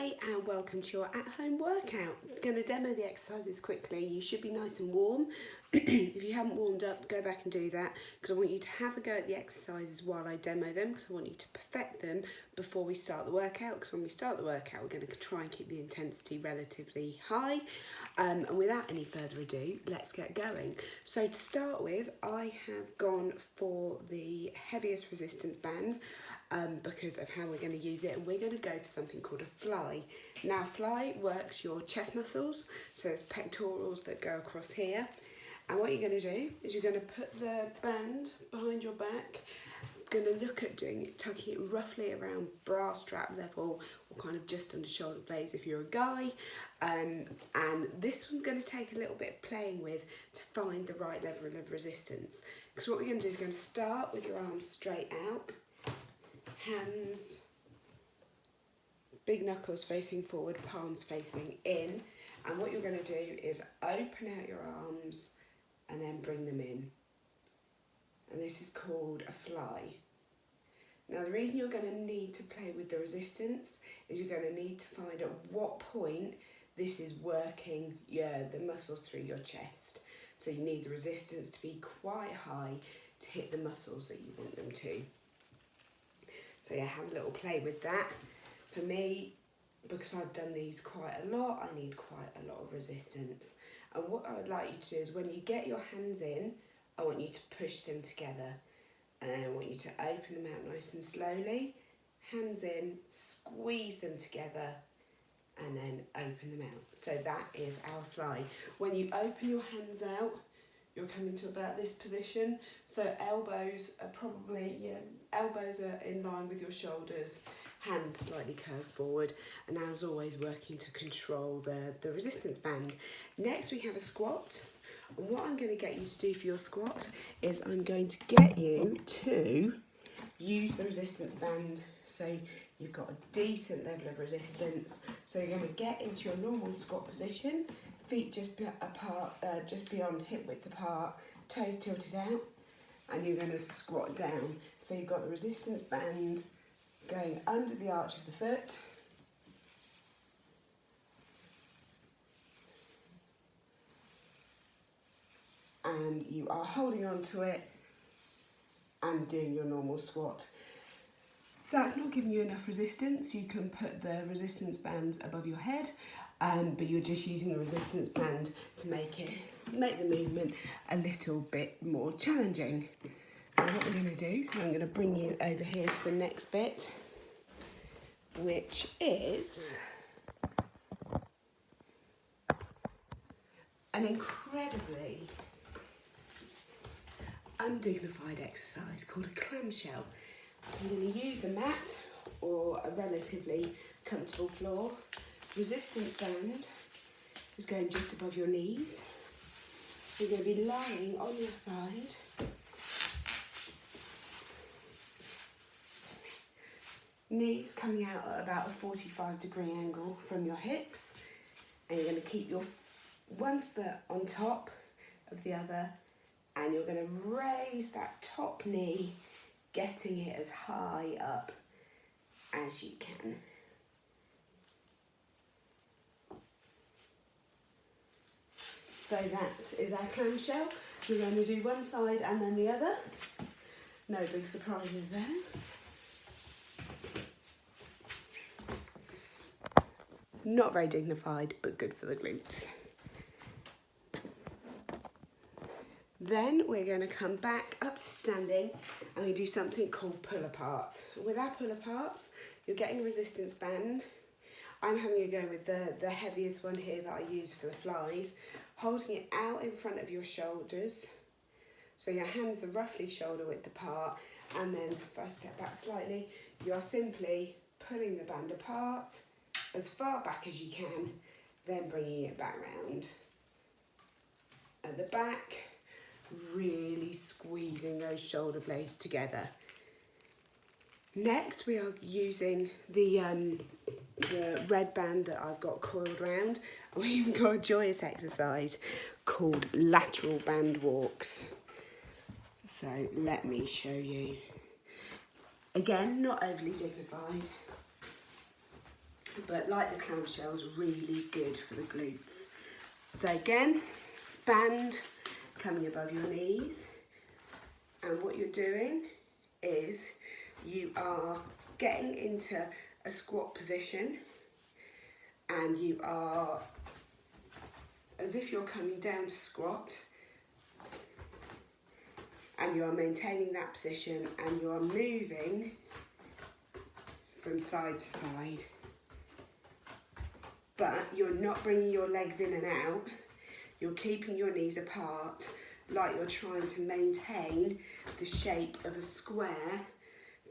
Hi and welcome to your at-home workout. I'm going to demo the exercises quickly. You should be nice and warm. If you haven't warmed up, go back and do that because I want you to have a go at the exercises while I demo them because I want you to perfect them before we start the workout, because when we start the workout we're going to try and keep the intensity relatively high. And without any further ado, let's get going. So to start with, I have gone for the heaviest resistance band because of how we're going to use it, and we're going to go for something called a fly. Now fly works your chest muscles, so there's pectorals that go across here, and what you're going to do is you're going to put the band behind your back. Going to look at doing it, tucking it roughly around bra strap level or kind of just under shoulder blades if you're a guy, and this one's going to take a little bit of playing with to find the right level of resistance, because what we're going to do is going to start with your arms straight out, hands, big knuckles facing forward, palms facing in, and what you're going to do is open out your arms and then bring them in, and this is called a fly. Now the reason you're going to need to play with the resistance is you're going to need to find at what point this is working the muscles through your chest, so you need the resistance to be quite high to hit the muscles that you want them to. So yeah, have a little play with that. For me, because I've done these quite a lot, I need quite a lot of resistance. And what I would like you to do is when you get your hands in, I want you to push them together. And then I want you to open them out nice and slowly. Hands in, squeeze them together, and then open them out. So that is our fly. When you open your hands out, you're coming to about this position. So elbows are elbows are in line with your shoulders, hands slightly curved forward, and as always working to control the resistance band. Next we have a squat. And what I'm going to get you to do for your squat is I'm going to get you to use the resistance band so you've got a decent level of resistance. So you're going to get into your normal squat position, feet just apart, just beyond hip width apart, toes tilted out, and you're going to squat down. So you've got the resistance band going under the arch of the foot, and you are holding on to it and doing your normal squat. If that's not giving you enough resistance, you can put the resistance bands above your head, but you're just using the resistance band to make the movement a little bit more challenging. And what we're going to do, I'm going to bring you over here for the next bit, which is an incredibly undignified exercise called a clamshell. I'm going to use a mat or a relatively comfortable floor. Resistance band is going just above your knees. You're going to be lying on your side. Knees coming out at about a 45-degree angle from your hips, and you're going to keep your one foot on top of the other, and you're going to raise that top knee, getting it as high up as you can. So that is our clamshell. We're going to do one side and then the other. No big surprises there. Not very dignified, but good for the glutes. Then we're going to come back up to standing and we do something called pull apart. With our pull aparts, you're getting a resistance band. I'm having a go with the heaviest one here that I use for the flies, holding it out in front of your shoulders. So your hands are roughly shoulder width apart, and then if I step back slightly, you are simply pulling the band apart as far back as you can, then bringing it back round. At the back, really squeezing those shoulder blades together. Next, we are using the red band that I've got coiled round, and we've got a joyous exercise called lateral band walks. So let me show you. Again, not overly dignified. but like the clamshell's really good for the glutes. So again, band coming above your knees, and what you're doing is you are getting into a squat position, and you are as if you're coming down to squat, and you are maintaining that position, and you are moving from side to side, but you're not bringing your legs in and out. You're keeping your knees apart, like you're trying to maintain the shape of a square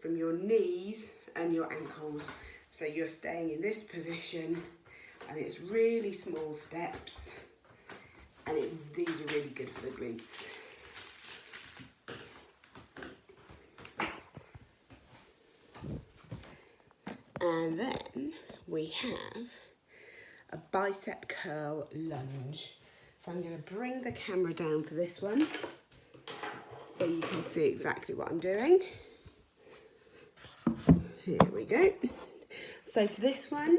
from your knees and your ankles. So you're staying in this position, and it's really small steps, and these are really good for the glutes. And then we have a bicep curl lunge. So I'm going to bring the camera down for this one so you can see exactly what I'm doing. Here we go. So for this one,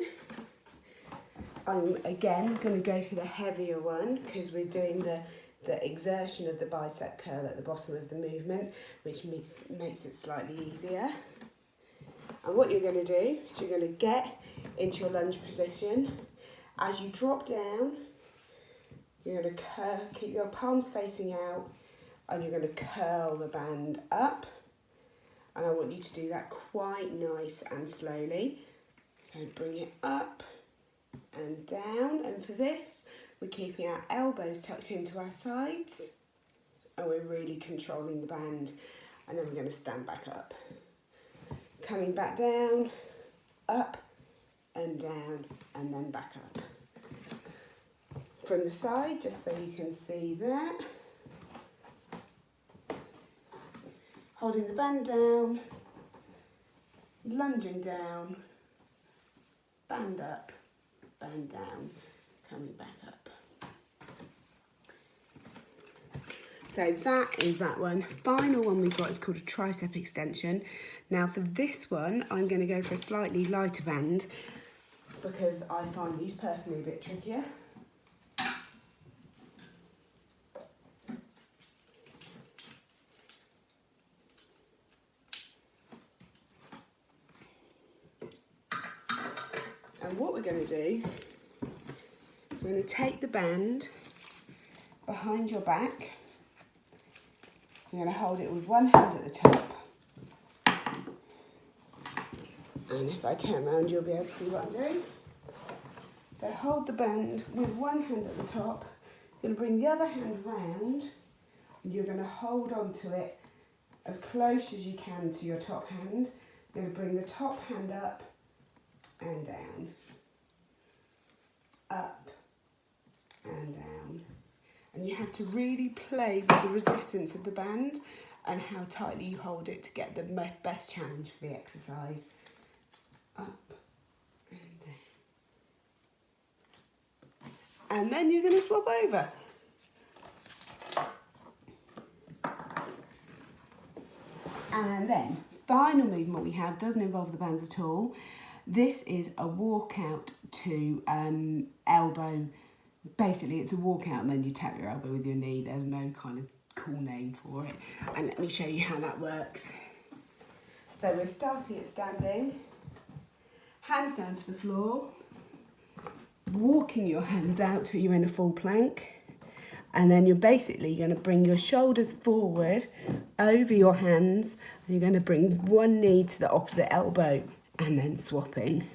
I'm again going to go for the heavier one because we're doing the exertion of the bicep curl at the bottom of the movement, which makes it slightly easier. And what you're going to do is you're going to get into your lunge position. As you drop down, you're going to keep your palms facing out, and you're going to curl the band up. And I want you to do that quite nice and slowly. So bring it up and down. And for this, we're keeping our elbows tucked into our sides, and we're really controlling the band. And then we're going to stand back up. Coming back down, up and down, and then back up. From the side, just so you can see that. Holding the band down, lunging down, band up, band down, coming back up. So that is that one. Final one we've got is called a tricep extension. Now for this one, I'm going to go for a slightly lighter band because I find these personally a bit trickier. And what we're going to do, we're going to take the band behind your back. You're going to hold it with one hand at the top. And if I turn around, you'll be able to see what I'm doing. So hold the band with one hand at the top. You're going to bring the other hand round, and you're going to hold on to it as close as you can to your top hand. You're going to bring the top hand up and down. Up and down. And you have to really play with the resistance of the band and how tightly you hold it to get the best challenge for the exercise. Up and down. And then you're going to swap over. And then, final movement we have doesn't involve the bands at all. This is a walkout to elbow. Basically, it's a walkout and then you tap your elbow with your knee. There's no kind of cool name for it. And let me show you how that works. So we're starting at standing. Hands down to the floor. Walking your hands out till you're in a full plank. And then you're basically going to bring your shoulders forward over your hands. And you're going to bring one knee to the opposite elbow and then swapping.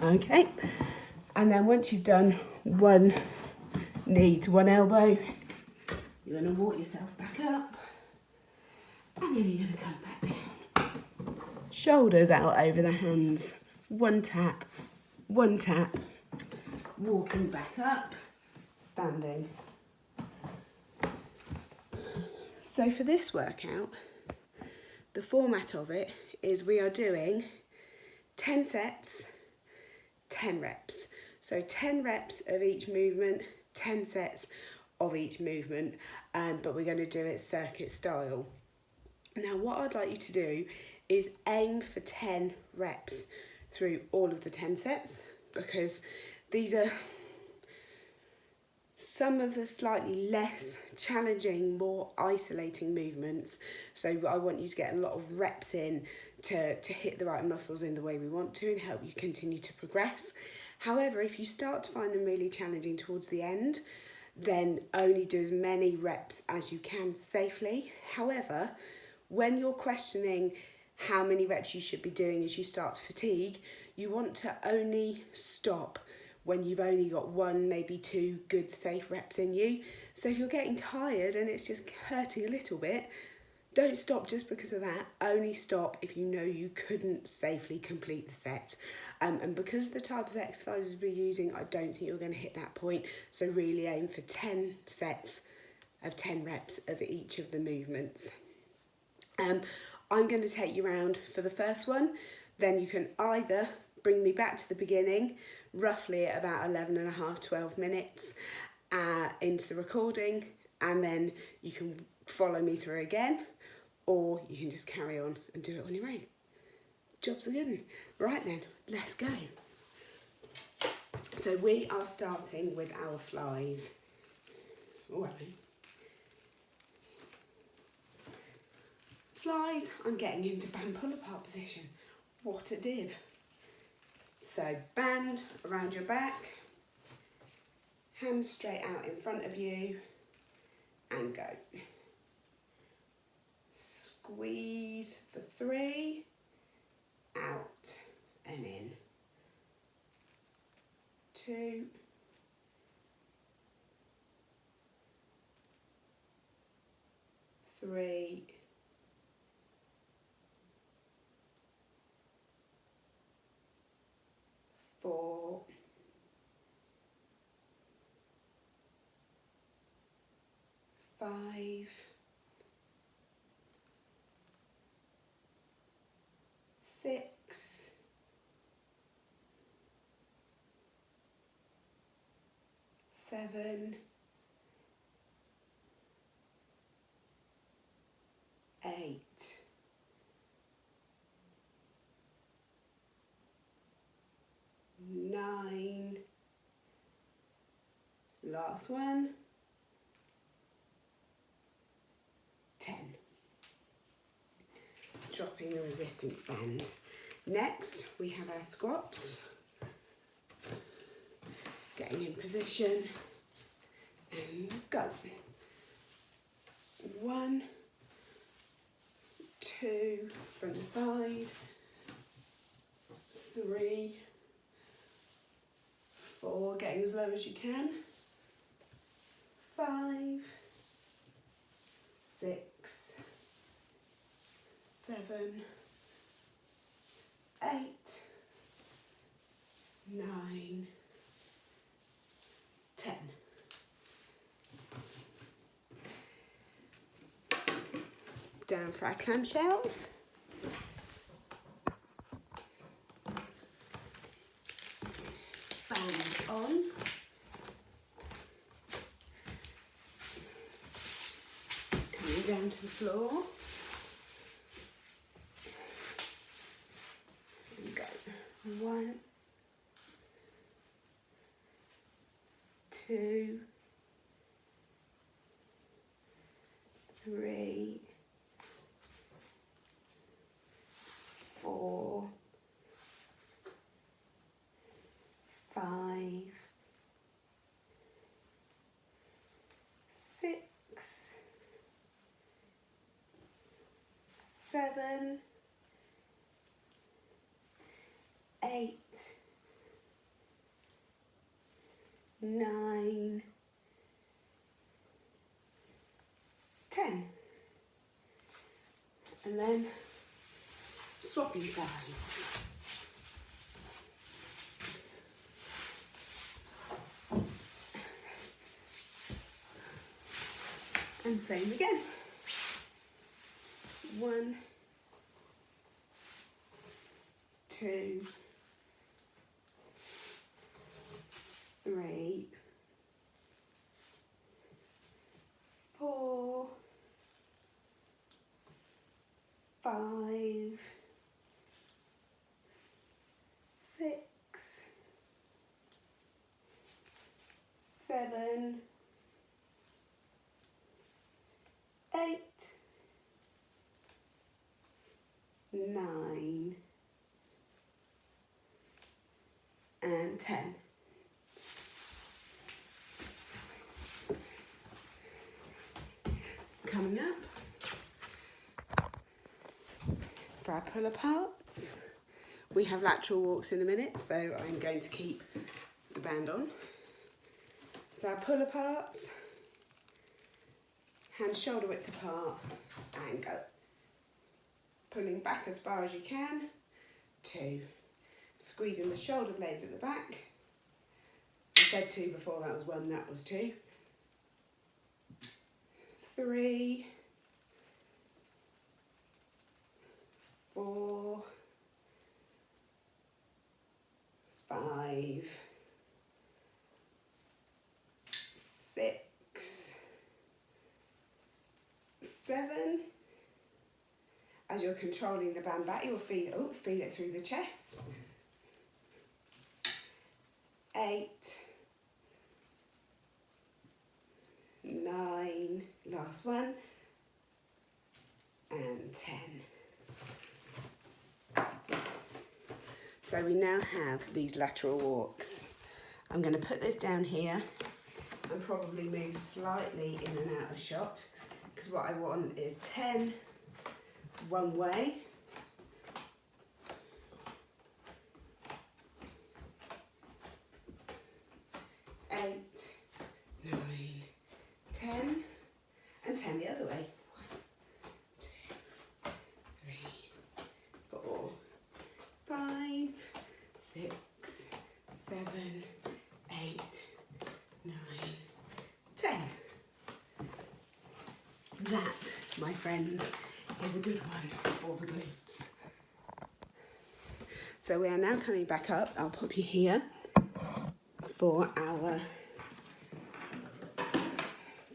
Okay. And then once you've done one knee to one elbow, you're going to walk yourself back up. And then you're going to come back down. Shoulders out over the hands. One tap, walking back up, standing. So for this workout, the format of it is we are doing 10 sets, 10 reps. So 10 reps of each movement, 10 sets of each movement, but we're going to do it circuit style. Now what I'd like you to do is aim for 10 reps through all of the 10 sets, because these are some of the slightly less challenging, more isolating movements. So I want you to get a lot of reps in to hit the right muscles in the way we want to and help you continue to progress. However, if you start to find them really challenging towards the end, then only do as many reps as you can safely. However, when you're questioning how many reps you should be doing as you start to fatigue, you want to only stop when you've only got 1, maybe 2 good safe reps in you. So if you're getting tired and it's just hurting a little bit, don't stop just because of that. Only stop if you know you couldn't safely complete the set. And because of the type of exercises we're using, I don't think you're going to hit that point. So really aim for 10 sets of 10 reps of each of the movements. I'm going to take you around for the first one. Then you can either bring me back to the beginning, roughly at about 11 and a half, 12 minutes into the recording, and then you can follow me through again, or you can just carry on and do it on your own. Jobs are good. Right then, let's go. So we are starting with our flies. All right. Flies, I'm getting into band pull-apart position. What a div. So band around your back, hands straight out in front of you, and go. Squeeze for 3, out and in. 2, 3, 4, 5, 6, 7, 8, 9, last one, 10. Dropping the resistance band. Next, we have our squats. Getting in position and go. 1, 2, from the side, 3, 4, getting as low as you can, 5, 6, 7, 8, 9, 10. Down for our clamshells. Band on. Coming down to the floor. And go. 1, 2, 3, 4, 5, 6, 7, 8, 9, 10. And then swapping sides. And same again. 1, 2, 3, 4, 5, 7, 8, 9, and 10. Coming up, for our pull aparts, we have lateral walks in a minute, so I'm going to keep the band on. So our pull aparts, hands shoulder width apart, and go. Pulling back as far as you can, 2. Squeezing the shoulder blades at the back. I said 2 before, that was 1, that was 2. 3, 4, 5, 6, 7. As you're controlling the band back, you'll feel it through the chest. 8, 9, last one, and 10. So we now have these lateral walks. I'm going to put this down here and probably move slightly in and out of shot, because what I want is 10 one way, 8, 9, 10, and 10 the other way. 1, 2, 3, 4, 5, 6, 7, 8, 9, 10. That, my friends, is a good one for the glutes. So we are now coming back up. I'll pop you here for our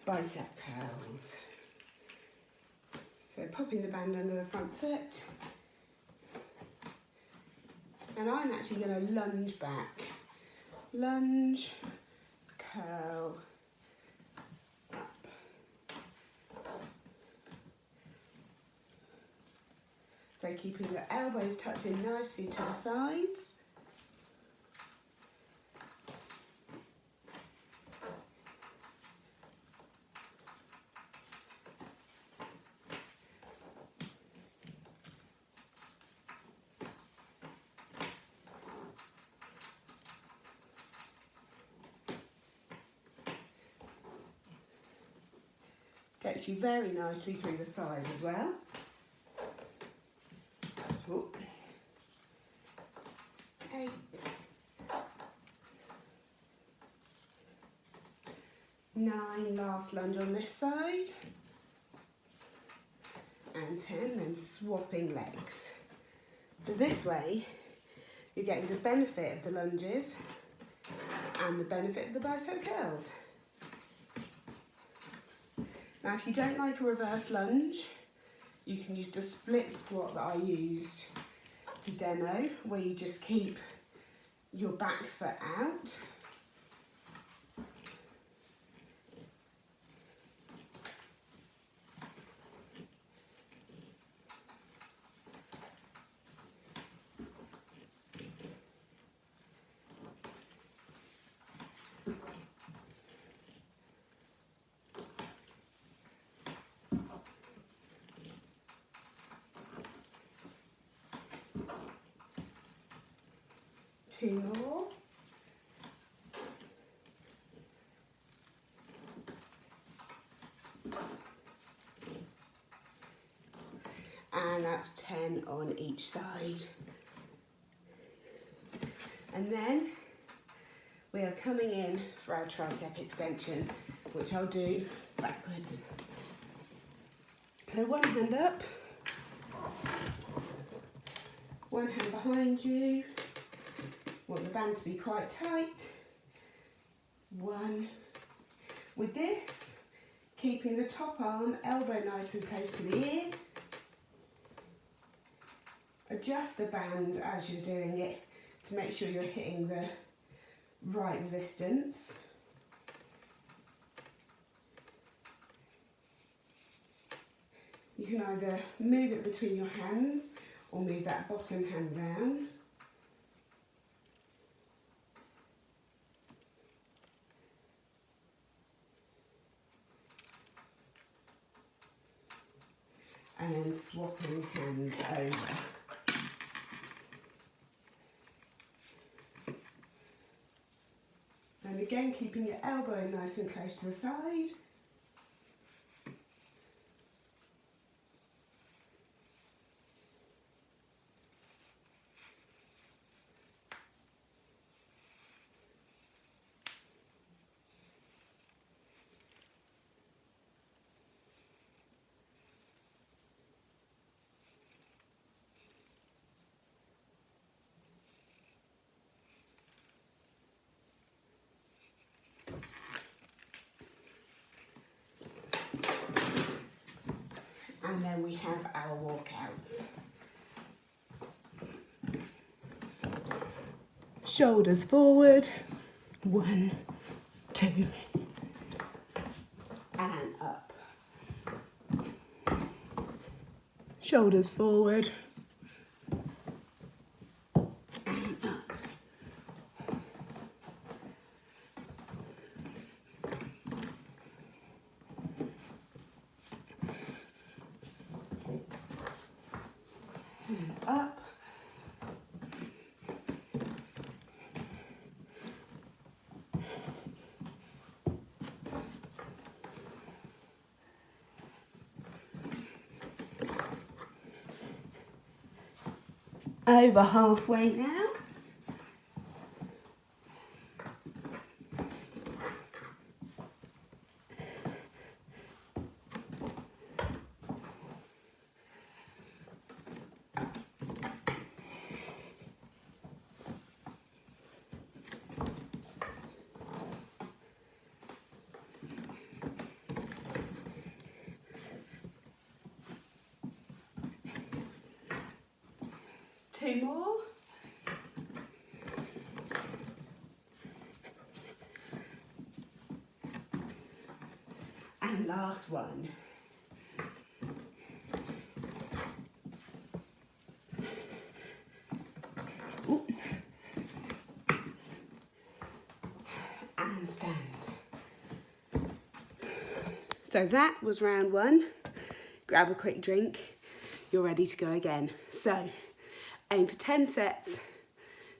bicep curls. So popping the band under the front foot. And I'm actually going to lunge back. Lunge, curl, up. So keeping the elbows tucked in nicely to the sides. Gets you very nicely through the thighs as well. Ooh. 8, 9, last lunge on this side, and 10, then swapping legs. Because this way, you're getting the benefit of the lunges and the benefit of the bicep curls. Now, if you don't like a reverse lunge, you can use the split squat that I used to demo, where you just keep your back foot out. Two more. And that's 10 on each side. And then we are coming in for our tricep extension, which I'll do backwards. So one hand up, one hand behind you. Want the band to be quite tight. 1. With this, keeping the top arm, elbow nice and close to the ear. Adjust the band as you're doing it to make sure you're hitting the right resistance. You can either move it between your hands or move that bottom hand down. And then swapping hands over. And again, keeping your elbow nice and close to the side. And then we have our walkouts. Shoulders forward, 1, 2, and up. Shoulders forward, and up. And up. Over halfway now. Two more. And last one. Ooh. And stand. So that was round 1. Grab a quick drink. You're ready to go again. So aim for 10 sets,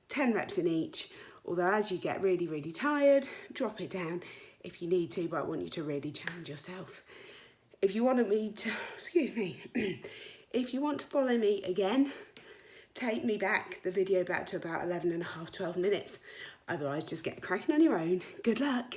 10 reps in each. Although as you get really, really tired, drop it down if you need to, but I want you to really challenge yourself. If you want me to, if you want to follow me again, take me back, the video back to about 11 and a half, 12 minutes. Otherwise, just get cracking on your own. Good luck.